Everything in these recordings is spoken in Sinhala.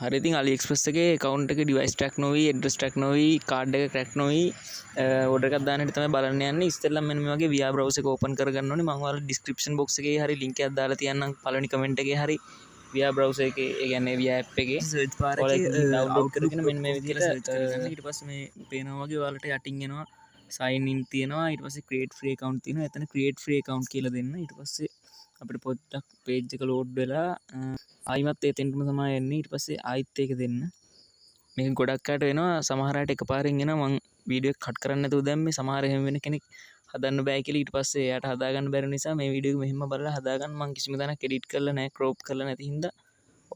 හරි ඉතින් AliExpress එකේ account එකේ device track නොවි address track නොවි card එක crack නොවි order එකක් දාන්න තමයි බලන්න යන්නේ. ඉස්සෙල්ලා මෙන්න මේ වගේ VR browser එක open කරගන්න ඕනේ. මම ඔයාලට description box එකේ හරි link එකක් දාලා තියන්නම් පළවෙනි comment එකේ හරි VR browser එකේ ඒ කියන්නේ VR app එකේ search bar එකේ download කරගෙන මෙන්න මේ විදිහට search කරගන්න. ඊට පස්සේ මේ පේනවා වගේ ඔයාලට යටින් එනවා sign in තියෙනවා. ඊට පස්සේ create free account තියෙනවා. එතන create free account කියලා දෙන්න. ඊට පස්සේ අපිට පොඩ්ඩක් page එක load වෙලා ආයිමත් එතෙන්ටම තමයි එන්නේ. ඊට පස්සේ ආයිත් ඒක දෙන්න. මේක ගොඩක් අයට වෙනවා. සමහර අයට එකපාරින් එනවා මං වීඩියෝ එක කට් කරන්න නැතුව දැම්මේ. සමහර එහෙම වෙන කෙනෙක් හදන්න බෑ කියලා ඊට පස්සේ එයාට හදාගන්න බැරි නිසා මේ වීඩියෝ එක මෙහෙම බලලා හදාගන්න මං කිසිම තැනක් එඩිට් කරලා නැහැ, crop කරලා නැති හින්දා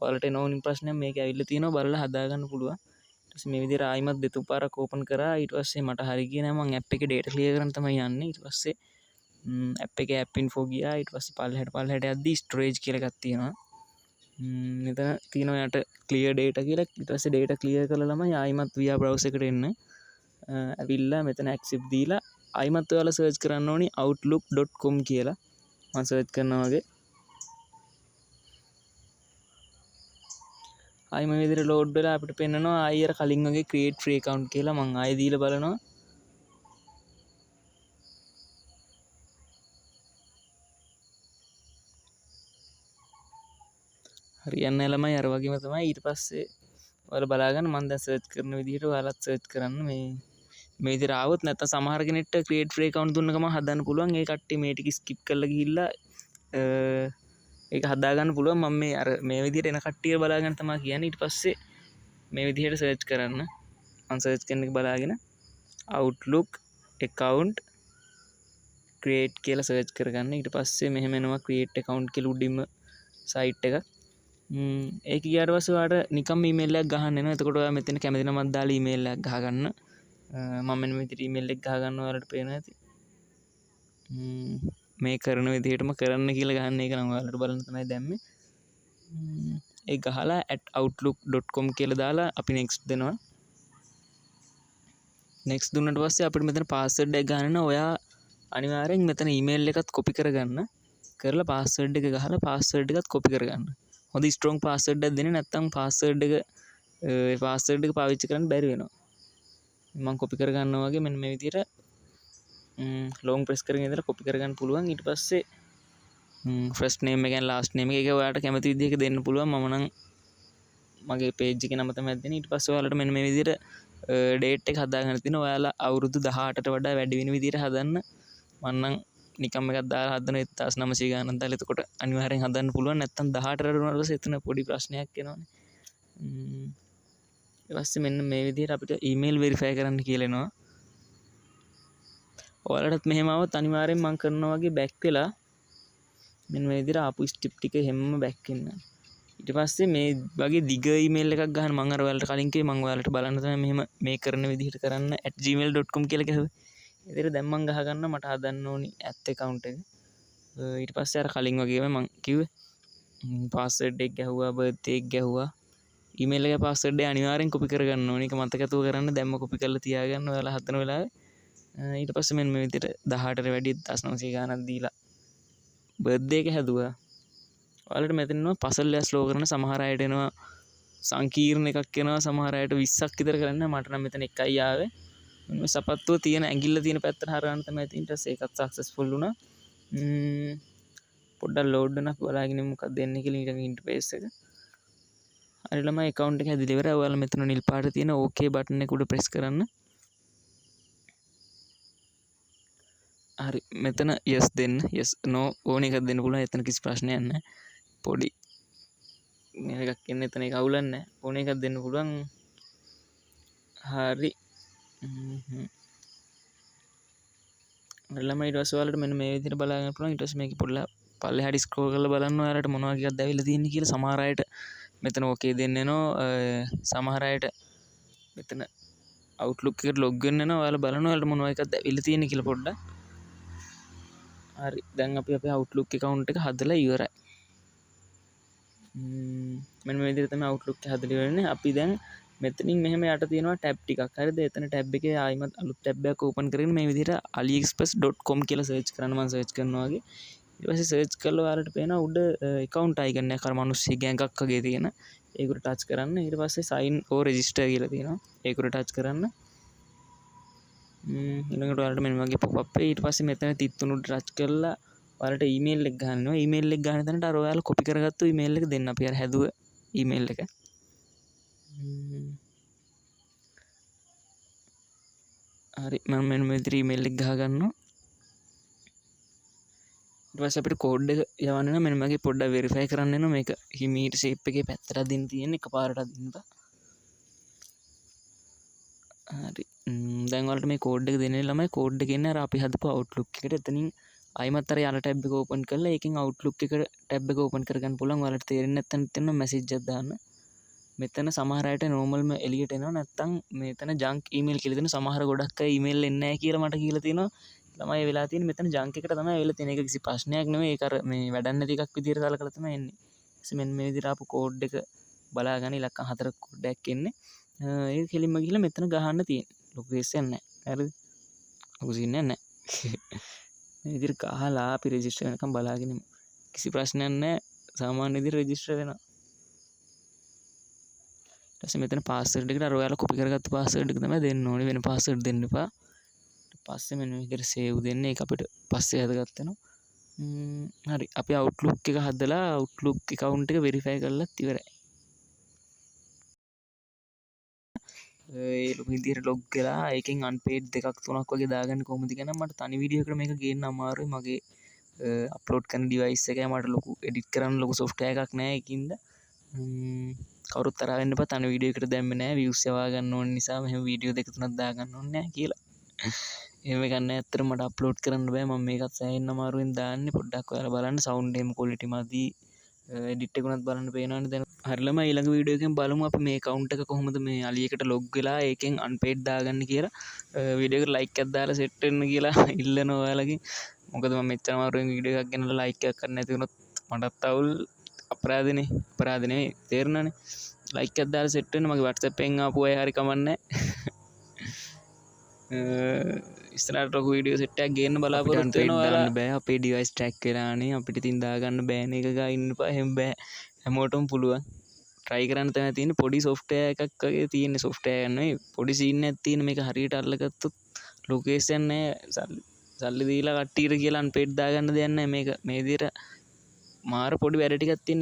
ඔයාලට එන ප්‍රශ්නයක් මේක ඇවිල්ලා තියෙනවා බලලා හදාගන්න පුළුවන්. ඊට පස්සේ මේ විදිහට ආයිමත් දෙතුන් පාරක් ඕපන් කරා. ඊට පස්සේ මට හරි ගියේ නැහැ. මං app එකේ data clear කරන්න තමයි යන්නේ. ඊට පස්සේ app එකේ app info ගියා. ඊට පස්සේ පල්ලෙහාට යද්දි storage කියලා එකක් තියෙනවා. මෙතන තියෙනවා යට clear data කියලා. ඊට පස්සේ data clear කරලා ළමයි ආයිමත් VR browser එකට එන්න. ඇවිල්ලා මෙතන accept දීලා ආයිමත් ඔයාලා search කරන්න ඕනි outlook.com කියලා. මම search කරනවා වගේ. ආයි මේ විදිහට load වෙලා අපිට පෙන්නනවා ආයි අර කලින් වගේ create free account කියලා. මම ආයි දීලා බලනවා. හරියන්නේ නැහැ ළමයි. අර වගේම තමයි. ඊට පස්සේ ඔයාලා බලාගන්න මම දැන් search කරන විදිහට ඔයාලත් search කරන්න. මේ විදිහට ආවොත් නැත්නම් සමහර කෙනෙක්ට create free account දුන්න ගමන් හදන්න පුළුවන්. ඒ කට්ටිය මේ ටික skip කරලා ගිහිල්ලා ඒක හදාගන්න පුළුවන්. මම මේ අර මේ විදිහට එන කට්ටිය බලාගෙන තමයි කියන්නේ. ඊට පස්සේ මේ විදිහට search කරන්න. මම search කරන එක බලාගෙන outlook account create කියලා search කරගන්න. ඊට පස්සේ මෙහෙම එනවා create account කියලා උඩින්ම site එක. ඒක ගියාට පස්සේ ඔයාලට නිකම්ම email එකක් ගහන්න එනවා. එතකොට ඔයා මෙතන කැමති නමක් දාලා email එකක් ගහගන්න. මම මෙන්න මේ විදිහට email එක ගහගන්න ඔයාලට පේනවා ඇති. මේ කරන විදිහටම කරන්න කියලා ගහන්න. ඒක නම් ඔයාලට බලන්න තමයි දැම්මේ. ඒ ගහලා @outlook.com කියලා දාලා අපි next දෙනවා. next දුන්නාට පස්සේ අපිට මෙතන password එක ගන්න. ඔයා අනිවාර්යෙන් මෙතන email එකත් copy කරගන්න. කරලා password එක ගහලා password එකත් copy කරගන්න. හොඳ strong password එකක් දෙන්නේ නැත්නම් password එක පාවිච්චි කරන්න බැරි වෙනවා. මම copy කරගන්නවා වගේ මෙන්න මේ විදිහට long press කරගෙන ඉඳලා copy කරගන්න පුළුවන්. ඊට පස්සේ first name එක and last name එක ඔයාලට කැමති විදිහක දෙන්න පුළුවන්. මම නම් මගේ page එකේ නම තමයි දෙන්නේ. ඊට පස්සේ ඔයාලට මෙන්න මේ විදිහට date එක හදාගන්න තියෙනවා. ඔයාලා අවුරුදු 18ට වඩා වැඩි වෙන විදිහට හදන්න. මම නම් නිකම් එකක් දාලා හදන 1900 ගානක් දාලා එතකොට අනිවාර්යෙන් හදන්න පුළුවන්. නැත්තම් 18ට වුණාට පස්සේ එතන පොඩි ප්‍රශ්නයක් එනවනේ. ඊට පස්සේ මෙන්න මේ විදිහට අපිට email verify කරන්න කියලා එනවා. ඔයාලටත් මෙහෙම આવත් අනිවාර්යෙන් මම කරනවා වගේ back වෙලා මෙන්න මේ විදිහට ආපු step ටික හැමම back වෙන්න. ඊට පස්සේ මේ වගේ දිග email එකක් ගන්න මම අර ඔයාලට කලින් කිව්වේ මම ඔයාලට බලන්න තමයි මෙහෙම මේ කරන විදිහට කරන්න @gmail.com කියලා කිව්වේ. ඉතින් දැන් මම ගහගන්න මට හදන්න ඕනි account එක. ඊට පස්සේ අර කලින් වගේම මම කිව්වේ password එක ගැහුවා, birthday එක ගැහුවා. email එකේ password එක අනිවාර්යෙන් copy කරගන්න ඕනේ. ඒක මතකතුව කරන්න දැම්ම copy කරලා තියාගන්න ඔයාලා හදන වෙලාවේ. ඊට පස්සේ මෙන්න මේ විදිහට 18ට වැඩි 1900 ගානක් දීලා birthday එක හැදුවා. ඔයාලට මෙතන එනවා puzzle එක slow කරන සමහර අයට එනවා සංකීර්ණ එකක් එනවා. සමහර අයට 20ක් විතර කරන්න. මට නම් මෙතන එකයි ආවේ. මේ සපත්තුව තියෙන ඇඟිල්ල තියෙන පැත්තට හරවන්න තමයි තියෙන්නේ. ඊට පස්සේ ඒකත් සක්සස්ෆුල් වුණා. පොඩ්ඩක් load වෙනක් බලාගෙන මොකක්ද දෙන්නේ කියලා ඊට ඉන්ටර්ෆේස් එක. හරි ළමයි account එක හැදිලා ඉවරයි. ඔයාලා මෙතන නිල් පාට තියෙන OK බටන් එක උඩ press කරන්න. හරි මෙතන yes දෙන්න. yes no ඕන එකක් දෙන්න පුළුවන්. එතන කිසි ප්‍රශ්නයක් නැහැ. පොඩි මේකක් එන්න එතන ඒක අවුලක් නැහැ. ඕන එකක් දෙන්න පුළුවන්. හරි ළමයි ඊට පස්සේ ඔයාලට මෙන්න මේ විදිහට බලා ගන්න පුළුවන්. ඊට පස්සේ මේක පොඩ්ඩක් පල්ලෙහාට ස්ක්‍රෝල් කරලා බලන්න ඔයාලට මොනවා එකක්ද ඇවිල්ලා තියෙන්නේ කියලා. සමහර අයට මෙතන ඕකේ දෙන්න එනවා. සමහර අයට මෙතන Outlook එකට log වෙන්න එනවා. ඔයාලා බලන්න ඔයාලට මොනවා එකක්ද ඇවිල්ලා තියෙන්නේ කියලා පොඩ්ඩක්. හරි දැන් අපි අපේ Outlook account එක හදලා ඉවරයි. මෙන්න මේ විදිහට තමයි Outlook එක හදලා ඉවරනේ. අපි දැන් මෙතනින් මෙහෙම යට තියෙනවා ටැබ් ටිකක්. හරිද? එතන ටැබ් එකේ ආයිමත් අලුත් ටැබ් එකක් ඕපන් කරගෙන මේ විදිහට aliexpress.com කියලා සර්ච් කරන්න. මම සර්ච් කරනවා වගේ. ඊට පස්සේ සර්ච් කරලා ඔයාලට පේනවා උඩ account icon එකක් අර මිනිස්සුගේ ඇඟක් වගේ තියෙන. ඒකට ටච් කරන්න. ඊට පස්සේ sign or register කියලා තියෙනවා. ඒකට ටච් කරන්න. ඊළඟට ඔයාලට මෙන්න වගේ pop up වෙයි. ඊට පස්සේ මෙතන තිත්තුණු ටච් කරලා ඔයාලට ඊමේල් එක ගන්නවා. ඊමේල් එක ගන්න තැනට අර ඔයාලා කොපි කරගත්තු ඊමේල් එක දෙන්න. අපි අර හැදුව ඊමේල් එක. හරි මම මෙන්න මේ විදිහට ඊමේල් එක ගහ ගන්නවා. ඊට පස්සේ අපිට කෝඩ් එක යවන්න නම් මෙන්න මගේ පොඩ්ඩක් වෙරිෆයි කරන්න වෙනවා. මේක හිමීට ෂේප් එකේ පැත්තට අදින්න තියෙන එකපාරට අදින්න බෑ. හරි දැන් ඔයාලට මේ කෝඩ් එක දෙන්නේ ළමයි කෝඩ් එක එන්නේ අර අපි හදපු Outlook එකට. එතනින් ආයිමත් අර යන ටැබ් එක ඕපන් කරලා ඒකෙන් Outlook එක ටැබ් එක ඕපන් කරගන්න පුළුවන්. ඔයාලට තේරෙන්නේ නැත්නම් එතන මැසේජ් එකක් දාන්න. මෙතන සමහර අයට නෝමල්ම එළියට එනවා. නැත්නම් මෙතන ජංක් ඊමේල් කියලා දෙන සමහර ගොඩක් අය ඊමේල් එන්නේ නැහැ කියලා මට කියලා තියෙනවා. ළමයි වෙලා තියෙන්නේ මෙතන ජංක් එකට තමයි ඇවිල්ලා තියෙන. ඒක කිසි ප්‍රශ්නයක් නෙමෙයි. ඒක අර මේ වැඩක් නැති එකක් විදියට සලකලා තමයි එන්නේ. ඊට මෙන්න මේ විදිහට ආපු කෝඩ් එක බලාගන්න ඉලක්කම් 4ක කෝඩ් එකක් එන්නේ. ඒක කෙලින්ම ගිහලා මෙතන ගහන්න තියෙන්නේ. ලොකු කෙස්සයක් නැහැ. හරිද? ලොකු සීන් එකක් නැහැ. මේ විදිහට ගහලා අපි රෙජිස්ටර් වෙනකම් බලාගෙන ඉමු. කිසි ප්‍රශ්නයක් නැහැ. සාමාන්‍ය විදිහට රෙජිස්ටර් වෙනවා. ඊට පස්සේ මෙතන පාස්වර්ඩ් එකට අර ඔයාලා කොපි කරගත්ත පාස්වර්ඩ් එක තමයි දෙන්න ඕනේ. වෙන පාස්වර්ඩ් දෙන්න එපා. ඊට පස්සේ මෙන්න මේ විදිහට සේව් දෙන්න. ඒක අපිට පස්සේ හදගත්ත වෙනවා. හරි අපි Outlook එක හදලා Outlook account එක verify කරලත් ඉවරයි. ඒ විදිහට log වෙලා ඒකෙන් unpaid දෙකක් තුනක් වගේ දාගන්න කොහොමද කියන මට තනි වීඩියෝ එකකට මේක ගේන්න අමාරුයි. මගේ අප්ලෝඩ් කරන ඩිවයිස් එකේ මට ලොකු එඩිට් කරන්න ලොකු software එකක් නැහැ. ඒකින්ද කවුරුත් තරහ වෙන්න එපා. තනි වීඩියෝ එකකට දැම්මේ නැහැ. views යවා ගන්න ඕන නිසා මෙහෙම වීඩියෝ දෙක තුනක් දාගන්න ඕනේ නැහැ කියලා. එහෙම ගන්න ඇත්තට මට අප්ලෝඩ් කරන්න බෑ. මම මේකත් සෑහෙන අමාරුවෙන් දාන්නේ. පොඩ්ඩක් ඔයාලා බලන්න සවුන්ඩ් එහෙම quality මදි. එඩිට් එකකුණත් බලන්න පේනවනේ දැන්. හරිලම ඊළඟ වීඩියෝ එකෙන් බලමු අපි මේ account එක කොහොමද මේ අලියකට log වෙලා ඒකෙන් unpaid දාගන්න කියලා. වීඩියෝ එකට like එකක් දාලා set වෙන්න කියලා ඉල්ලනවා ඔයාලගෙන්. මොකද මම මෙච්චර අමාරුවෙන් වීඩියෝ එකක් ගෙනලා like එකක් කරන්න නැති වුණොත් මටත් අවුල් අපරාධනේ. අපරාධ නෙවෙයි තේරුණානේ. like එකක් දාලා set වෙන්න මගේ WhatsApp එකෙන් ආපු අය හරි කමන්නේ. ඉස්සරහට ලොකු වීඩියෝ සෙට් එකක් ගේන්න බලාපොරොත්තු වෙනවා. ඔයාලා බෑ අපේ ඩිවයිස් ට්‍රැක් වෙලානේ. අපිට ඉතින් දාගන්න බෑනේ. එක ගා ඉන්න එපා. එහෙම බෑ. හැමෝටම පුළුවන්. try කරන්න තමයි තියෙන්නේ. පොඩි software එකක් වගේ තියෙන software එකක් නෙවෙයි. පොඩි scene එකක් තියෙන මේක හරියට අල්ලගත්තොත් location නැහැ. සල්ලි දීලා කට්ටියට කියලා unpaid දාගන්න දෙයක් නැහැ. මේක මේ විදිහට මාර පොඩි වැඩ ටිකක් තියෙන.